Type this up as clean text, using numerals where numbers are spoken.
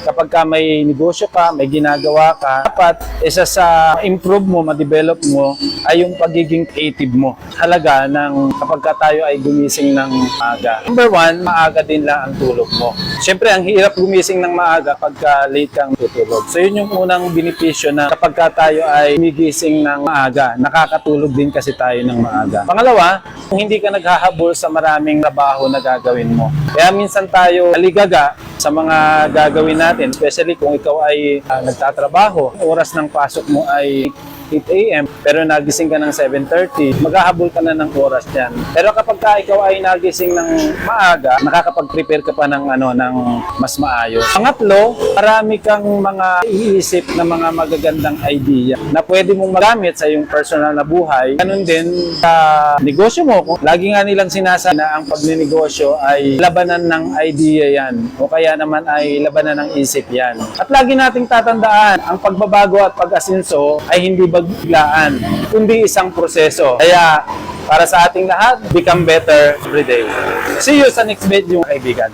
kapag ka may negosyo ka, may ginagawa ka, dapat isa sa improve mo, ma-develop mo ay yung pagiging creative mo. Halaga ng kapag ka tayo ay gumising ng maaga. Number one, maaga din lang ang tulog mo. Siyempre, ang hirap gumising ng maaga pagka late kang tutulog. So yun yung unang benepisyo na kapag ka tayo ay gumigising ng maaga, nakakatulog din kasi tayo ng maaga. Pangalawa, kung hindi ka naghahabol sa maraming trabaho na gagawin mo. Kaya minsan tayo aligaga sa mga gagawin natin, especially kung ikaw ay nagtatrabaho, oras ng pasok mo ay 8 a.m. pero nagising ka ng 7:30, maghahabol ka na ng oras yan. Pero kapag ka ikaw ay nagising ng maaga, nakakapag-prepare ka pa ng mas maayos. Pangatlo, marami kang mga iisip na mga magagandang idea na pwede mong magamit sa iyong personal na buhay. Ganun din sa negosyo mo. Lagi nga nilang sinasabi na ang pagninegosyo ay labanan ng idea yan o kaya naman ay labanan ng isip yan. At lagi nating tatandaan, ang pagbabago at pag-asenso ay hindi biglaan, kundi isang proseso. Kaya para sa ating lahat, become better every day. See you sa next video, kaibigan.